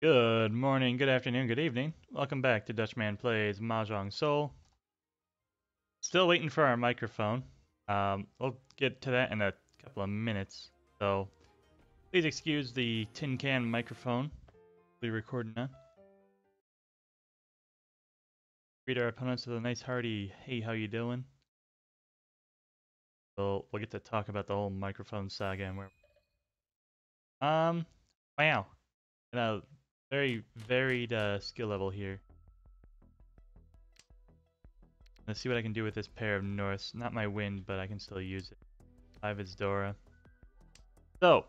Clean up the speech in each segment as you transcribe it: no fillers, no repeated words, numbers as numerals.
Good morning, good afternoon, good evening. Welcome back to Dutchman Plays Mahjong Soul. Still waiting for our microphone. We'll get to that in a couple of minutes. So please excuse the tin can microphone we're recording on. Greet our opponents with a nice hearty, hey, how you doing? We'll get to talk about the whole microphone saga and where. Um, wow, very varied skill level here. Let's see what I can do with this pair of Norths. Not my wind, but I can still use it. 5 is Dora. So,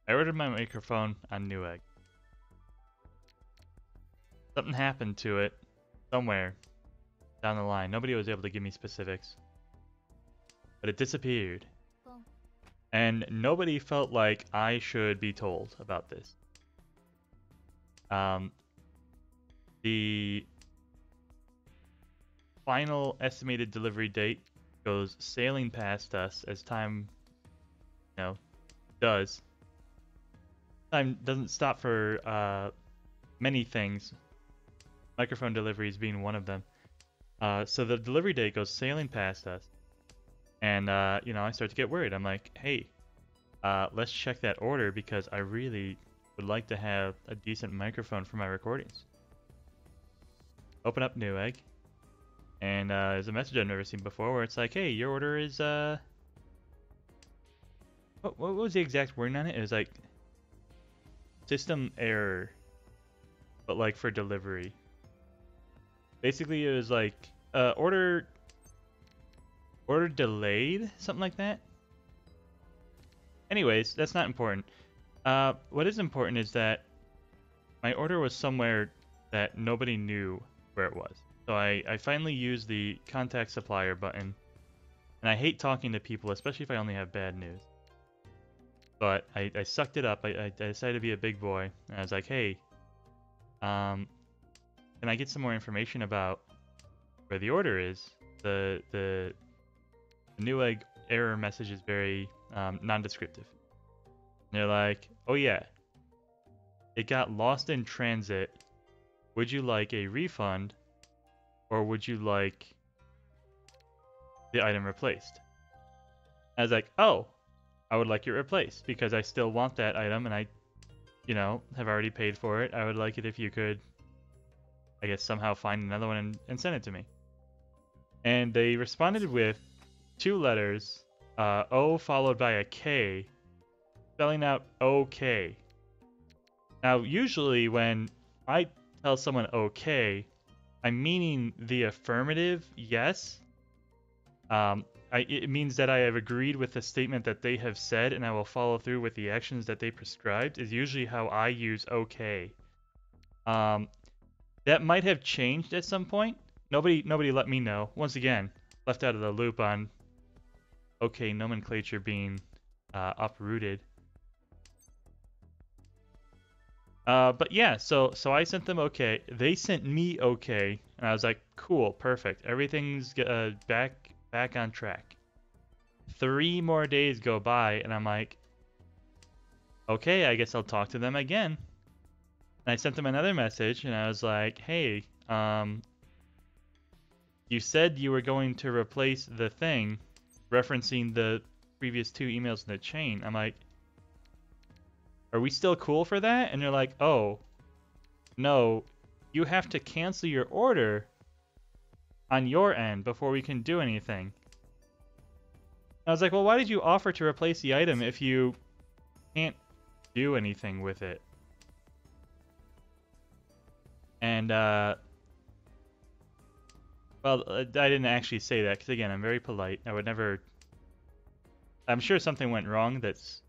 I ordered my microphone on Newegg. Something happened to it somewhere down the line. Nobody was able to give me specifics. But it disappeared. And nobody felt like I should be told about this. Um, the final estimated delivery date goes sailing past us as time, does. Time doesn't stop for many things, microphone deliveries being one of them. So the delivery date goes sailing past us. And, I start to get worried. I'm like, hey, let's check that order because I really would like to have a decent microphone for my recordings. Open up Newegg, and there's a message I've never seen before where it's like, hey, your order is, what was the exact wording on it? It was like, system error, but like for delivery. Basically, it was like, order delayed, something like that. Anyways, that's not important. What is important is that my order was somewhere that nobody knew where it was. So I finally used the contact supplier button. And I hate talking to people, especially if I only have bad news. But I sucked it up. I decided to be a big boy. And I was like, hey, can I get some more information about where the order is? The Newegg error message is very non-descriptive. And they're like, oh yeah, it got lost in transit. Would you like a refund, or would you like the item replaced? I was like, oh, I would like it replaced because I still want that item and I, have already paid for it. I would like it if you could, I guess, somehow find another one and send it to me. And they responded with 2 letters, O followed by a K, spelling out OK. Now, usually when I tell someone OK, I'm meaning the affirmative yes. It means that I have agreed with the statement that they have said and I will follow through with the actions that they prescribed is usually how I use OK. That might have changed at some point. Nobody let me know. Once again, left out of the loop on OK nomenclature being uprooted. But yeah, so I sent them OK. They sent me OK, and I was like, cool, perfect. Everything's back on track. 3 more days go by, and I'm like, okay, I guess I'll talk to them again. And I sent them another message, and I was like, hey, you said you were going to replace the thing, referencing the previous 2 emails in the chain. I'm like, are we still cool for that? And they're like, oh, no, you have to cancel your order on your end before we can do anything. I was like, well, why did you offer to replace the item if you can't do anything with it? And, well, I didn't actually say that because, again, I'm very polite. I would never... I'm sure something went wrong that's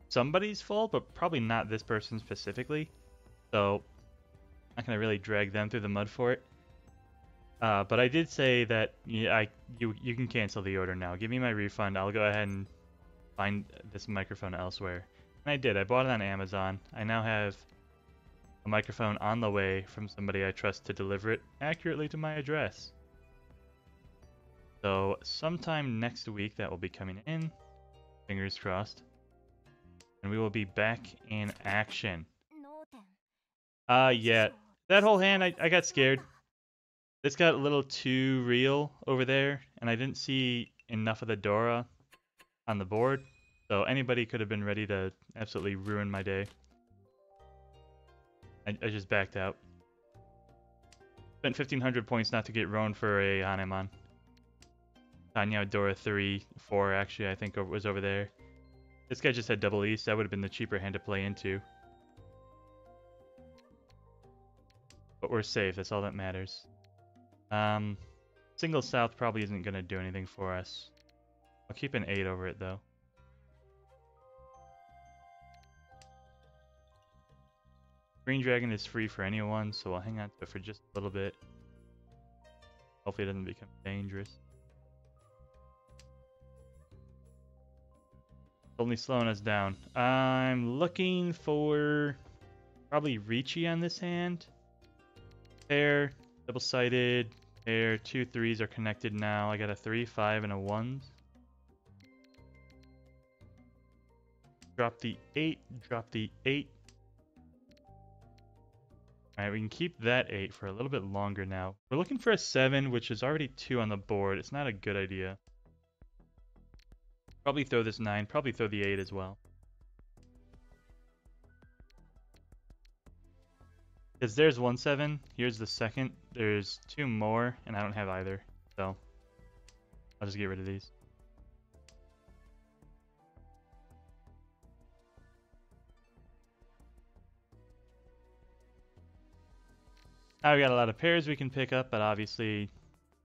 somebody's fault, but probably not this person specifically. So, I'm not going to really drag them through the mud for it. But I did say that you can cancel the order now. Give me my refund. I'll go ahead and find this microphone elsewhere. And I did. I bought it on Amazon. I now have a microphone on the way from somebody I trust to deliver it accurately to my address. So sometime next week that will be coming in. Fingers crossed. And we will be back in action. Yeah. That whole hand, I got scared. This got a little too real over there, and I didn't see enough of the Dora on the board. So anybody could have been ready to absolutely ruin my day. I just backed out. Spent 1,500 points not to get Roan for a Hanemon. Tanya Dora 3, 4 actually, I think was over there. This guy just had double East. That would have been the cheaper hand to play into. But we're safe. That's all that matters. Single South probably isn't going to do anything for us. I'll keep an 8 over it, though. Green Dragon is free for anyone, so I'll hang on to it for just a little bit. Hopefully it doesn't become dangerous. It's only slowing us down. I'm looking for probably Ricci on this hand. Pair, double-sided, pair, 2 3s are connected now. I got a 3, 5, and a 1. Drop the 8, drop the 8. Alright, we can keep that 8 for a little bit longer now. We're looking for a 7, which is already 2 on the board. It's not a good idea. Probably throw this 9, probably throw the 8 as well. Because there's 1 7, here's the second. There's 2 more, and I don't have either. So, I'll just get rid of these. Now we got a lot of pairs we can pick up, but obviously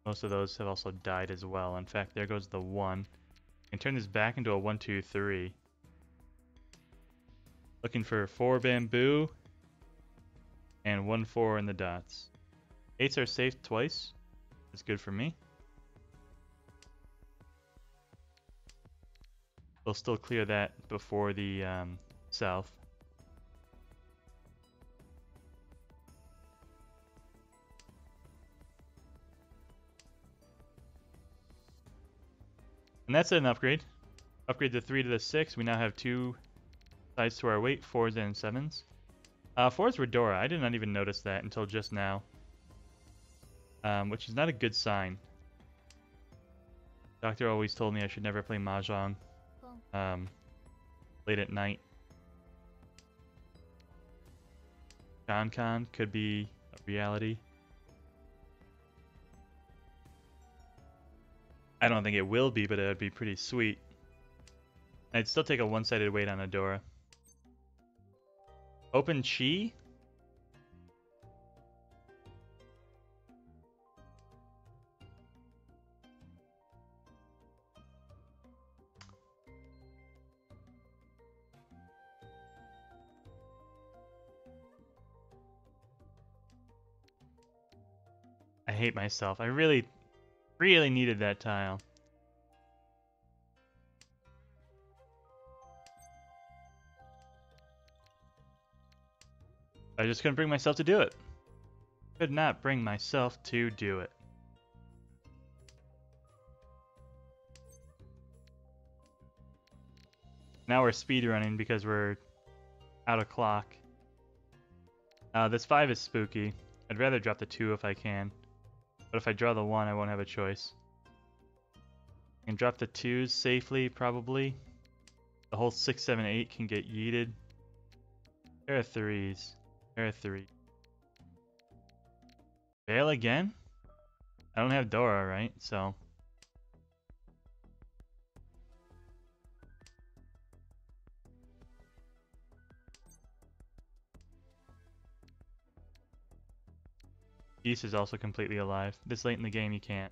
most of those have also died as well. In fact, there goes the 1. I can turn this back into a 1 2 3. Looking for 4 bamboo and 1 4 in the dots. 8s are safe twice. That's good for me. We'll still clear that before the south. And that's an upgrade. Upgrade the 3 to the 6. We now have 2 sides to our weight, 4s and 7s. 4s were Dora. I did not even notice that until just now. Which is not a good sign. Doctor always told me I should never play Mahjong late at night. Con could be a reality. I don't think it will be, but it would be pretty sweet. I'd still take a one-sided weight on a Dora. Open Chi? I hate myself. I really needed that tile. I just couldn't bring myself to do it. Could not bring myself to do it. Now we're speedrunning because we're out of clock. This 5 is spooky. I'd rather drop the 2 if I can. But if I draw the 1, I won't have a choice. I can drop the 2s safely, probably. The whole 6, 7, 8 can get yeeted. Pair of 3s. Pair of 3. Fail again? I don't have Dora, right? So... Geese is also completely alive. This late in the game, you can't.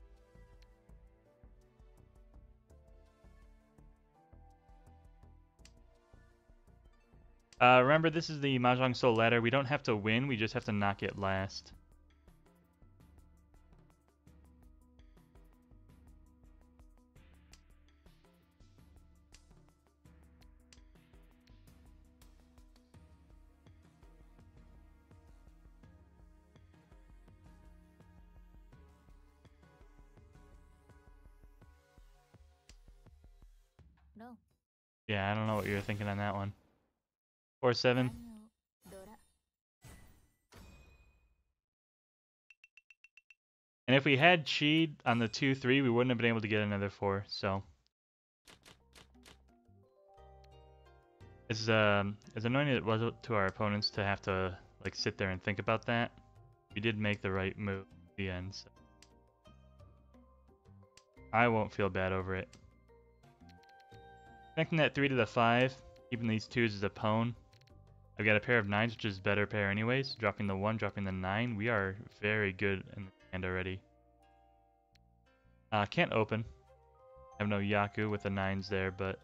Remember, this is the Mahjong Soul ladder. We don't have to win, we just have to not get last. No. Yeah, I don't know what you were thinking on that one. 4-7. And if we had Chi on the 2-3, we wouldn't have been able to get another 4, so. As annoying as it was to our opponents to have to like sit there and think about that, we did make the right move at the end, so. I won't feel bad over it. Connecting that 3 to the 5, keeping these 2s as a pawn. I've got a pair of 9s, which is better pair anyways. Dropping the 1, dropping the 9. We are very good in the hand already. Can't open. I have no Yaku with the 9s there, but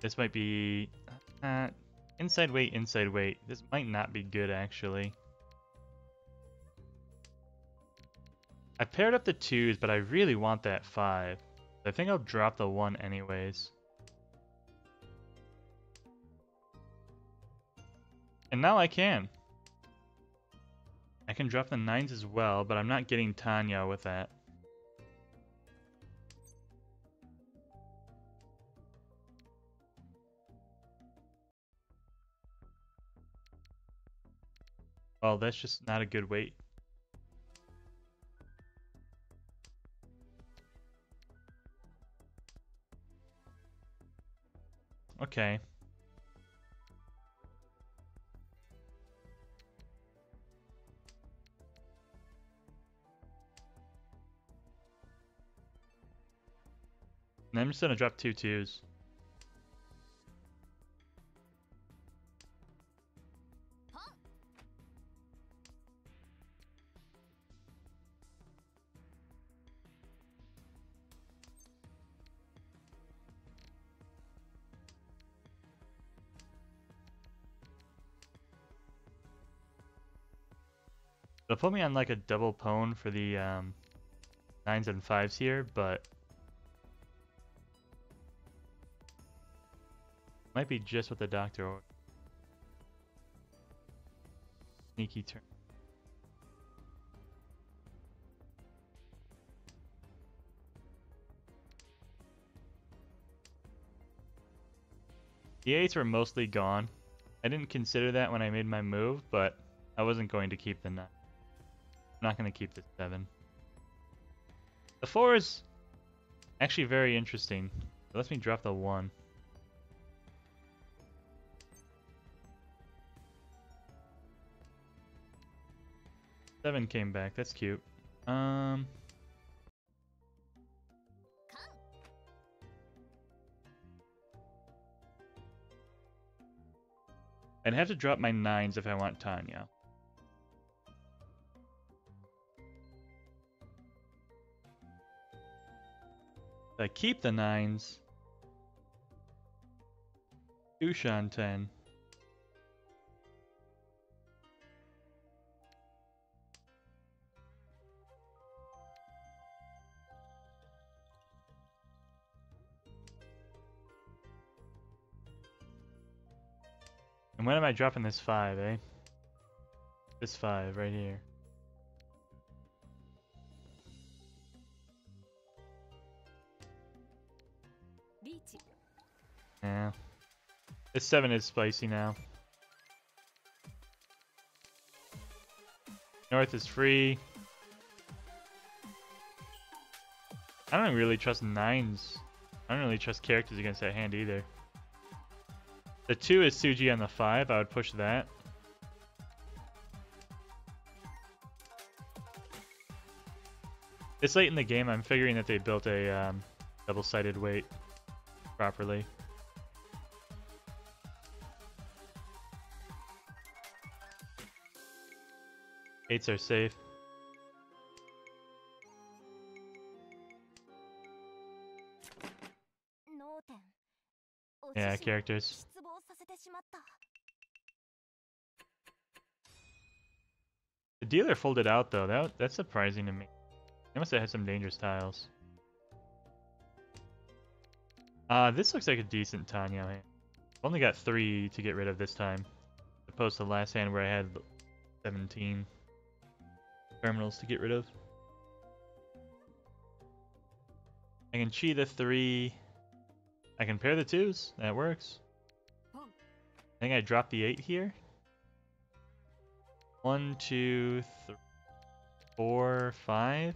this might be inside weight, inside weight. This might not be good actually. I paired up the 2s, but I really want that 5. I think I'll drop the 1 anyways. And now I can. I can drop the 9s as well, but I'm not getting Tanya with that. Well, that's just not a good weight. Okay. And I'm just gonna drop 2 2s. It'll put me on like a double pawn for the 9s and 5s here, but might be just what the doctor ordered. Sneaky turn. The 8s were mostly gone. I didn't consider that when I made my move, but I wasn't going to keep the 9. I'm not going to keep the 7. The 4 is actually very interesting. It lets me drop the 1. Seven came back. That's cute. I'd have to drop my 9s if I want Tanya. If I keep the 9s, Dushan 10. And when am I dropping this 5, eh? This 5 right here. Yeah. This 7 is spicy now. North is free. I don't really trust 9s. I don't really trust characters against that hand either. The 2 is Suji on the 5. I would push that. This late in the game, I'm figuring that they built a double-sided weight properly. Eights are safe. Yeah, characters. The dealer folded out though. That's surprising to me. They must have had some dangerous tiles. This looks like a decent Tanya hand. Only got 3 to get rid of this time, as opposed to the last hand where I had 17 terminals to get rid of. I can cheat the 3. I can pair the 2s. That works. I think I dropped the 8 here. 1, 2, 3, 4, 5.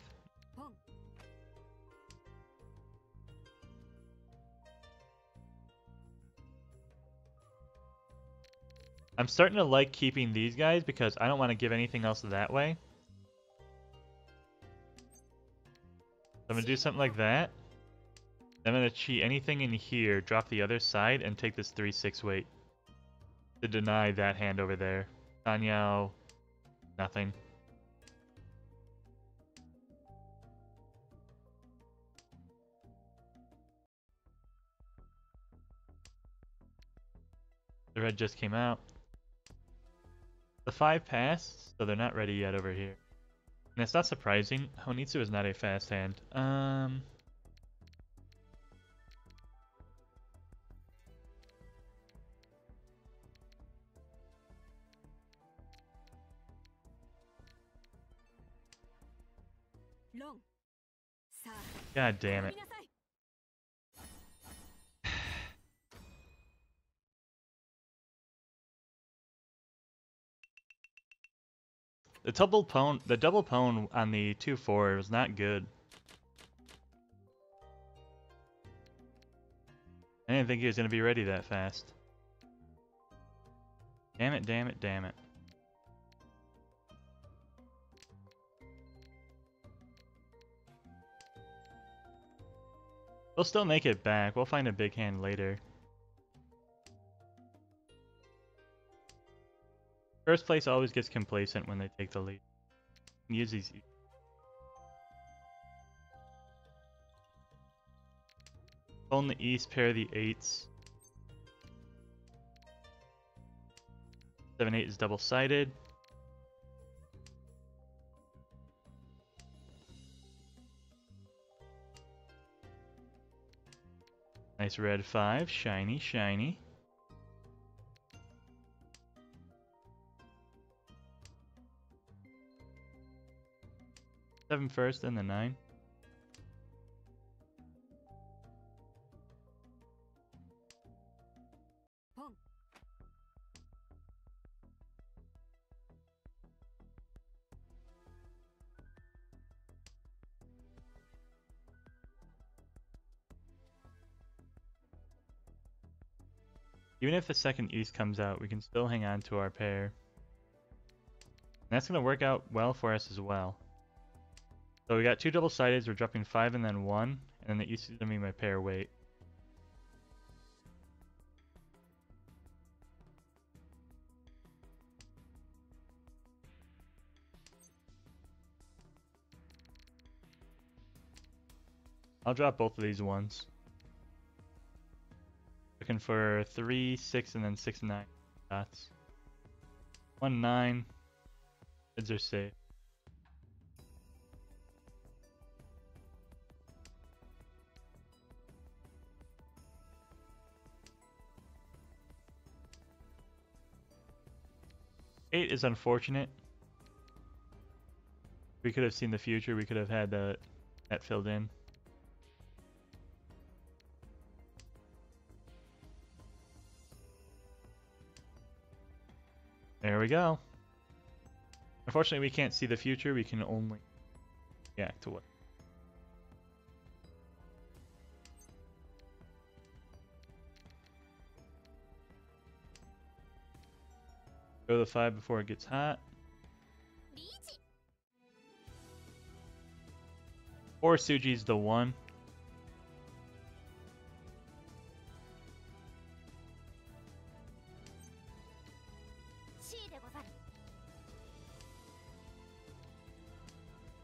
I'm starting to like keeping these guys because I don't want to give anything else that way. I'm going to do something like that. I'm going to cheat anything in here, drop the other side, and take this 3-6 weight to deny that hand over there. Tanyao, nothing. The red just came out. The 5 passed, so they're not ready yet over here. And it's not surprising. Honitsu is not a fast hand. God damn it. The double pwn on the 2-4 was not good. I didn't think he was going to be ready that fast. Damn it, damn it, damn it. We'll still make it back. We'll find a big hand later. First place always gets complacent when they take the lead. Use these. On the east, pair the 8s. 7-8 is double-sided. Nice red 5, shiny, shiny. Seven first, and the 9. Even if the second east comes out, we can still hang on to our pair. And that's going to work out well for us as well. So we got 2 double-sideds, we're dropping 5 and then 1, and then the east is going to be my pair weight. I'll drop both of these ones. Looking for 3, 6, and then 6, 9 dots. 1, 9. Bids are safe. Eight is unfortunate. We could have seen the future. We could have had that filled in. There we go. Unfortunately, we can't see the future. We can only react to what. Go the 5 before it gets hot. Or Suji's the 1.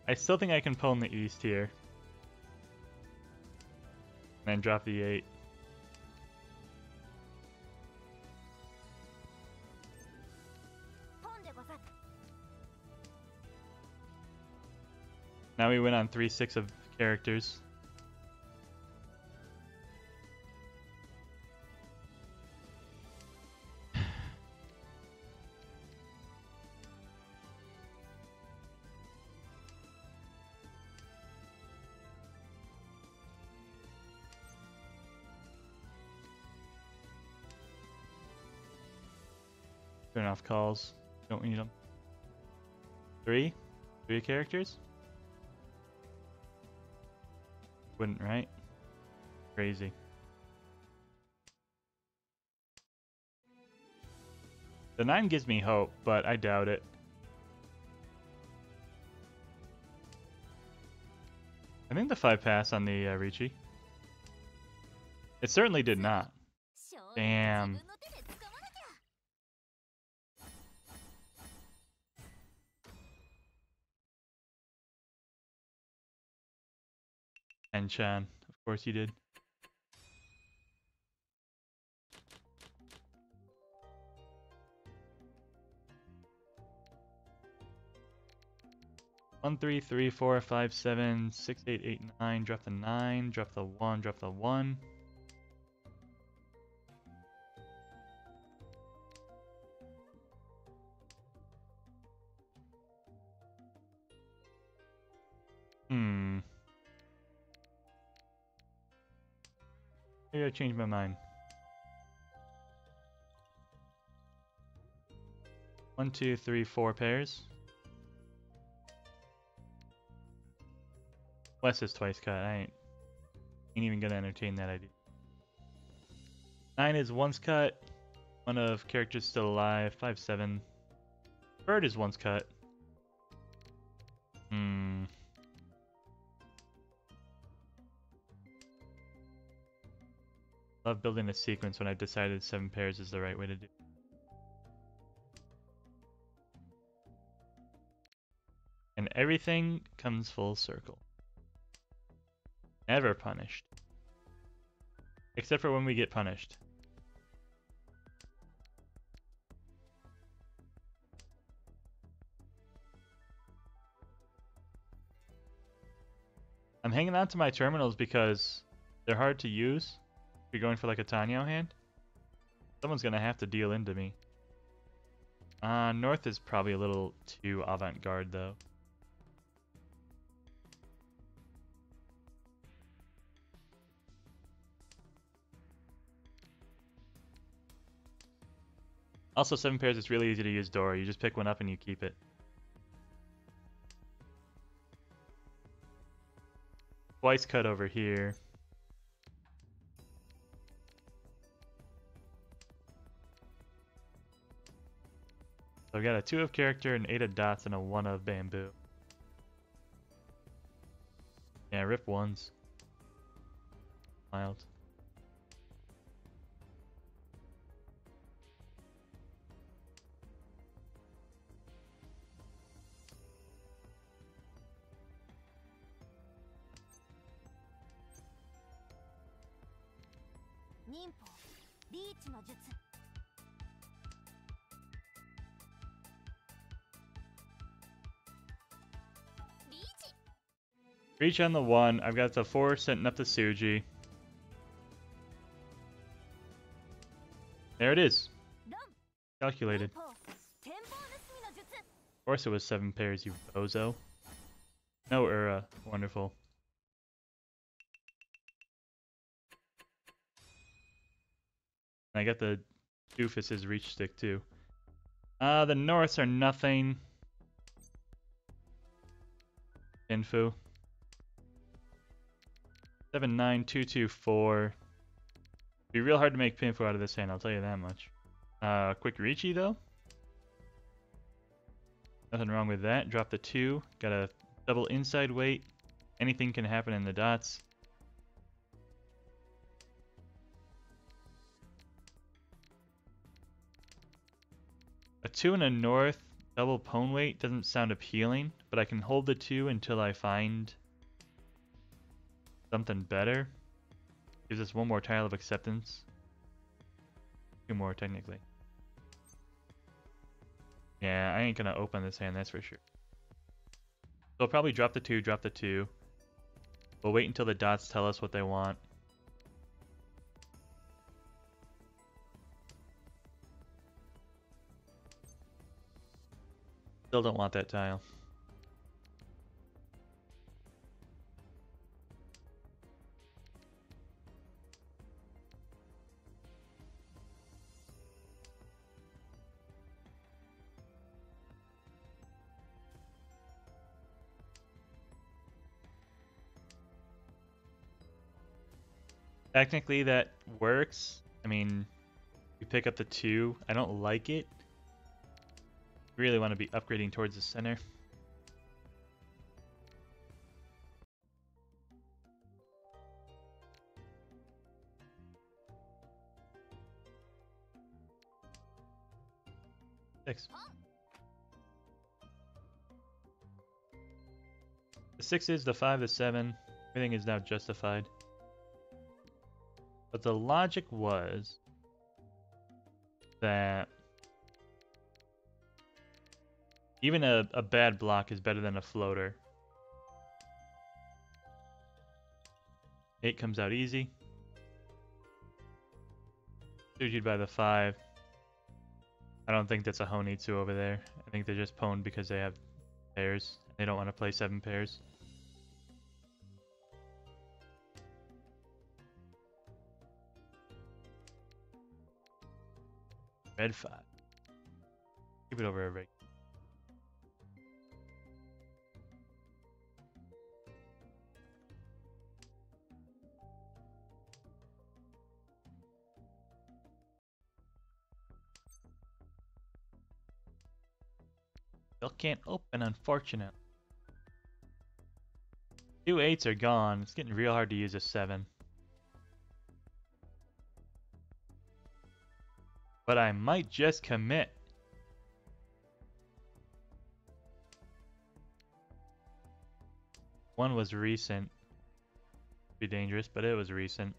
I still think I can pwn the east here. And then drop the 8. Now we win on 3-6 of characters. Turn off calls. Don't need them. Three? Three characters? Wouldn't, right? Crazy. The 9 gives me hope, but I doubt it. I think the 5 passed on the Ricci. It certainly did not. Damn. And Chan, of course you did. One, three, three, four, five, seven, 6, 8, 8, 9. Drop the 9. Drop the 1. Drop the 1. Maybe I changed my mind. 1, 2, 3, 4 pairs. West is twice cut. I ain't even gonna entertain that idea. 9 is once cut. One of characters still alive. 5, 7. Bird is once cut. Love building a sequence when I've decided 7 pairs is the right way to do it. And everything comes full circle. Never punished. Except for when we get punished. I'm hanging on to my terminals because they're hard to use. If you're going for like a Tanyo hand, someone's gonna have to deal into me. North is probably a little too avant-garde though. Also, 7 pairs, it's really easy to use Dora. You just pick one up and you keep it. Twice cut over here. So I've got a 2 of character, an 8 of dots, and a 1 of bamboo. Yeah, rip 1s. Wild. Reach on the 1. I've got the 4 setting up the Suji. There it is. Calculated. Of course it was 7 pairs, you bozo. No, wonderful. And I got the doofus's reach stick too. The Norths are nothing. Infu. 7, 9, 2, 2, 4. Be real hard to make Pinfu out of this hand, I'll tell you that much. Quick Ricci though. Nothing wrong with that. Drop the 2. Got a double inside weight. Anything can happen in the dots. A 2 and a North double pwn weight doesn't sound appealing, but I can hold the 2 until I find something better. Gives us 1 more tile of acceptance. 2 more technically. Yeah, I ain't gonna open this hand, that's for sure. So I'll probably drop the 2, drop the 2. We'll wait until the dots tell us what they want. Still don't want that tile. Technically, that works. I mean, we pick up the 2. I don't like it. Really want to be upgrading towards the center. Six. The 6s, the 5, the 7. Everything is now justified. But the logic was that even a bad block is better than a floater. 8 comes out easy. Suji'd by the 5. I don't think that's a Honitsu over there. I think they're just pwned because they have pairs. They don't want to play 7 pairs. Red 5. Keep it over a rig. Still can't open, unfortunate. 2 8s are gone. It's getting real hard to use a 7. But I might just commit. One was recent. Be dangerous, but it was recent.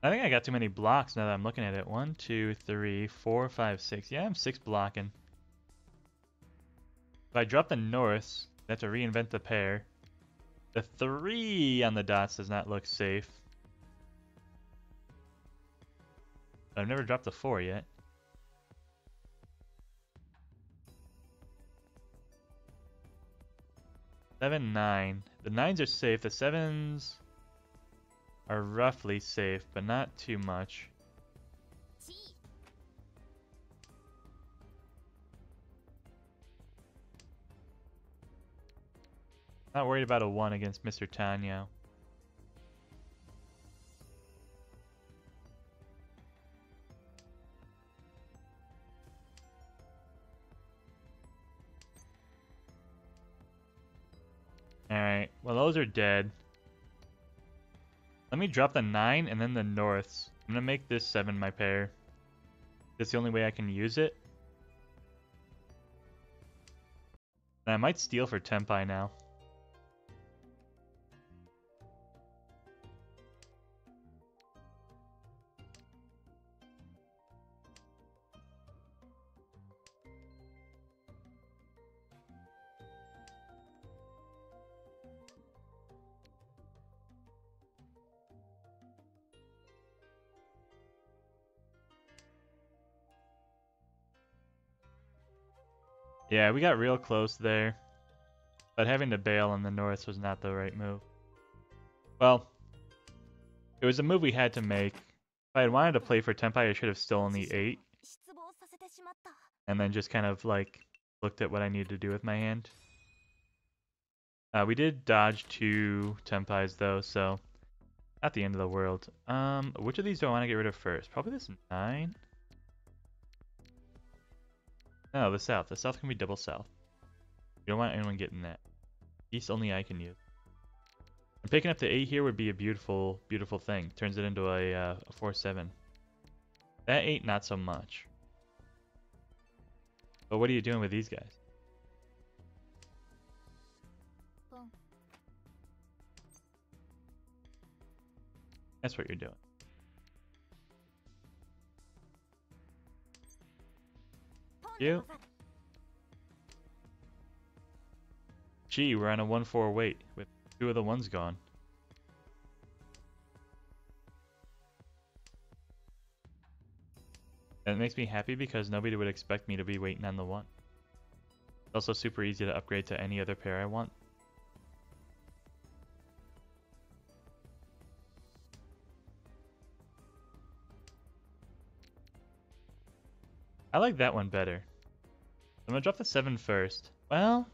I think I got too many blocks now that I'm looking at it. 1, 2, 3, 4, 5, 6. Yeah, I'm 6 blocking. If I drop the norths, I have to reinvent the pair. The 3 on the dots does not look safe. I've never dropped the 4 yet. Seven, 9. The 9s are safe. The 7s are roughly safe, but not too much. Not worried about a 1 against Mr. Tanyo. Alright, well those are dead. Let me drop the 9 and then the norths. I'm gonna make this 7 my pair. That's the only way I can use it. And I might steal for Tenpai now. Yeah, we got real close there. But having to bail on the north was not the right move. Well, it was a move we had to make. If I had wanted to play for Tenpai, I should have stolen the 8. And then just kind of like looked at what I needed to do with my hand. We did dodge 2 Tenpais though, so not the end of the world. Which of these do I want to get rid of first? Probably this 9. No, the south. The south can be double south. You don't want anyone getting that. East only I can use. And picking up the 8 here would be a beautiful, beautiful thing. Turns it into a 4-7. That 8, not so much. But what are you doing with these guys? That's what you're doing. You. Gee, we're on a 1-4 wait with 2 of the 1s gone. That makes me happy because nobody would expect me to be waiting on the 1. It's also super easy to upgrade to any other pair I want. I like that one better. I'm gonna drop the 7 first. Well,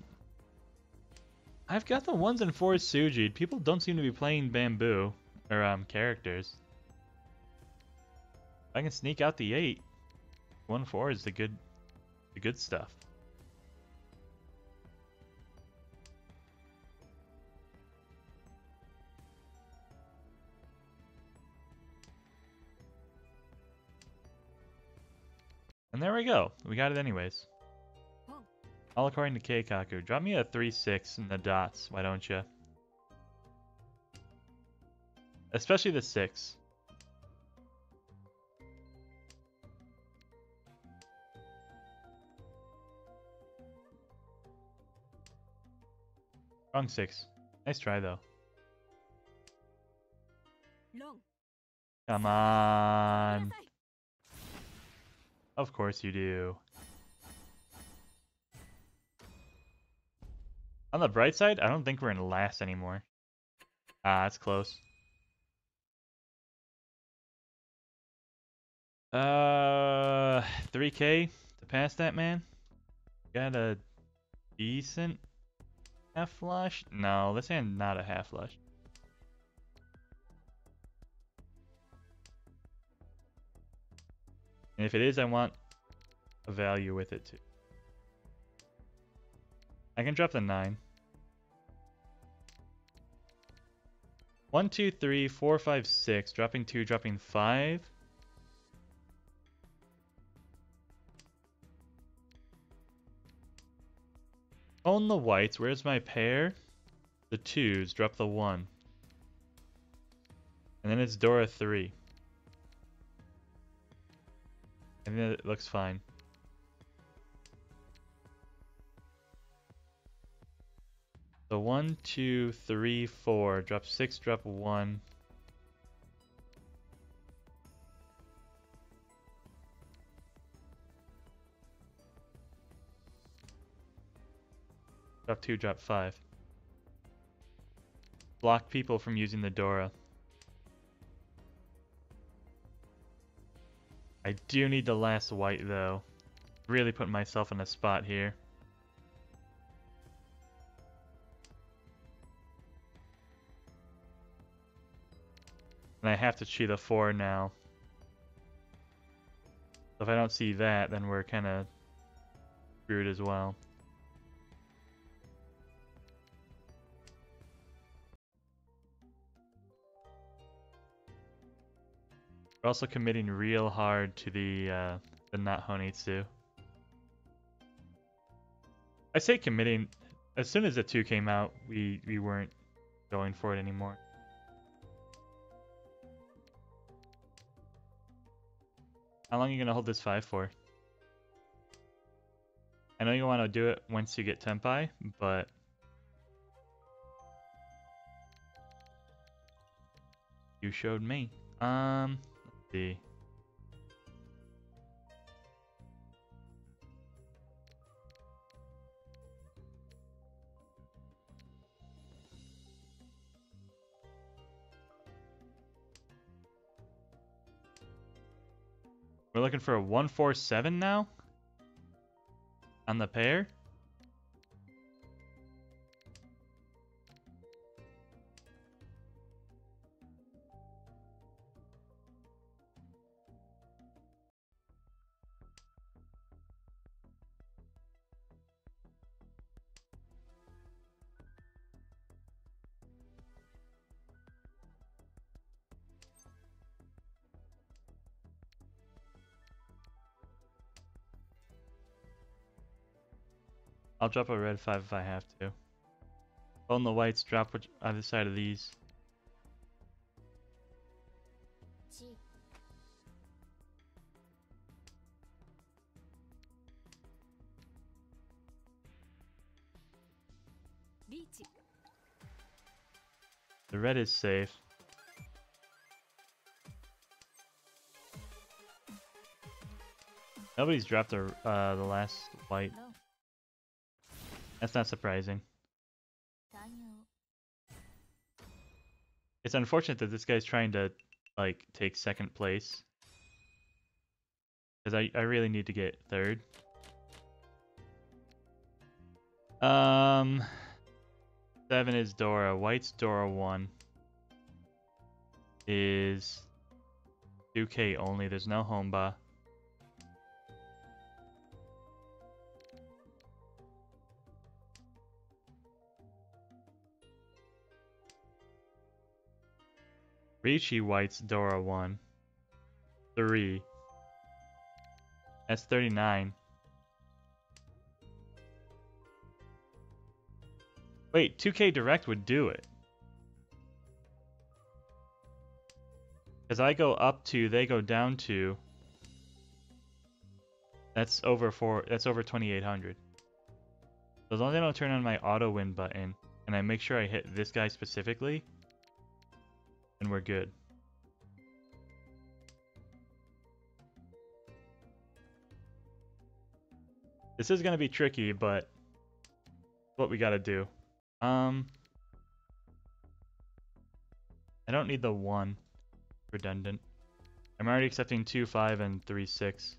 I've got the 1s and 4s Sujid. People don't seem to be playing bamboo or characters. If I can sneak out the 8. 1-4 is the good stuff. And there we go. We got it anyways. All according to Keikaku. Drop me a 3-6 in the dots, why don't you? Especially the 6. Wrong 6. Nice try though. Come on. Of course you do. On the bright side, I don't think we're in last anymore. Ah, that's close. 3K to pass that, man. Got a decent half flush? No, this hand not a half flush. And if it is, I want a value with it too. I can drop the 9. 1, 2, 3, 4, 5, 6. Dropping 2, dropping 5. Own the whites. Where's my pair? The 2s. Drop the 1. And then it's Dora 3. And then it looks fine. So 1, 2, 3, 4. Drop 6, drop 1. Drop 2, drop 5. Block people from using the Dora. I do need the last white though. Really putting myself in a spot here. And I have to cheat a 4 now. So if I don't see that, then we're kind of screwed as well. We're also committing real hard to the not Honitsu. I say committing. As soon as the 2 came out, we weren't going for it anymore. How long are you gonna hold this 5 for? I know you want to do it once you get Tenpai, but you showed me. Let's see. We're looking for a 147 now on the pair. I'll drop a red 5 if I have to. Own the whites, drop either side of these. The red is safe. Nobody's dropped the last white. That's not surprising. It's unfortunate that this guy's trying to like take second place, because I really need to get third. 7 is Dora. White's Dora 1 is 2K only. There's no Homba. Ricci White's Dora 1. 3. That's 39. Wait, 2K Direct would do it. Because I go up 2, they go down 2. That's over 2,800. So as long as I don't turn on my auto win button and I make sure I hit this guy specifically, then we're good. This is gonna be tricky, but what we gotta do. I don't need the 1 redundant. I'm already accepting 2, 5, and 3, 6.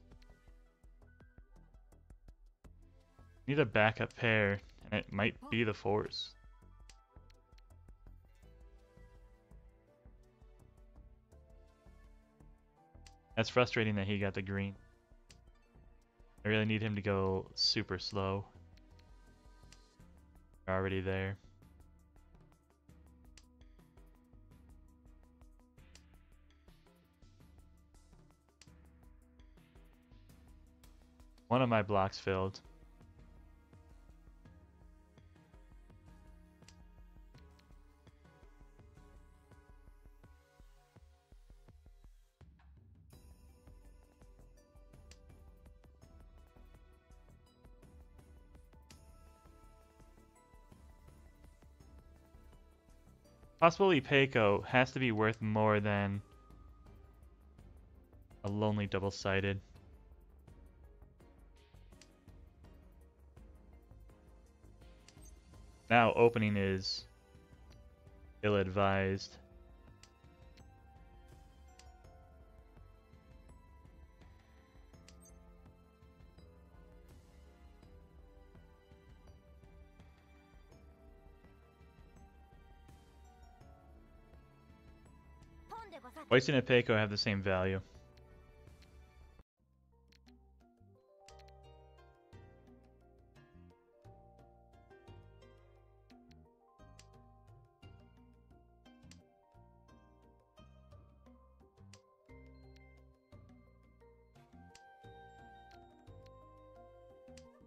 Need a backup pair, and it might be the 4s. That's frustrating that he got the green. I really need him to go super slow. We're already there. One of my blocks filled. Possibly Peiko has to be worth more than a lonely double-sided. Now opening is ill-advised. Wasting and Peiko have the same value.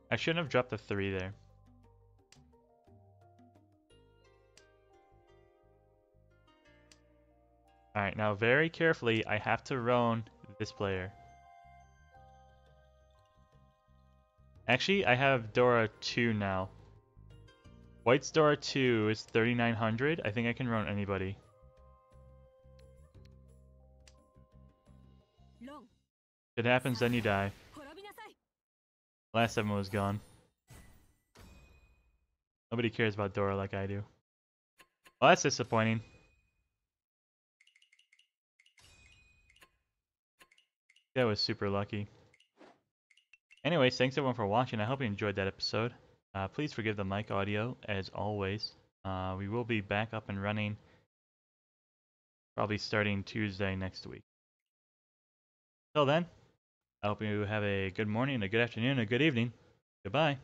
I shouldn't have dropped the 3 there. Alright, now very carefully, I have to roan this player. Actually, I have Dora 2 now. White's Dora 2 is 3,900. I think I can roan anybody. If it happens, then you die. Last 7 was gone. Nobody cares about Dora like I do. Well, that's disappointing. That was super lucky. Anyways, thanks everyone for watching. I hope you enjoyed that episode. Please forgive the mic audio, as always. We will be back up and running probably starting Tuesday next week. Till then, I hope you have a good morning, a good afternoon, a good evening. Goodbye.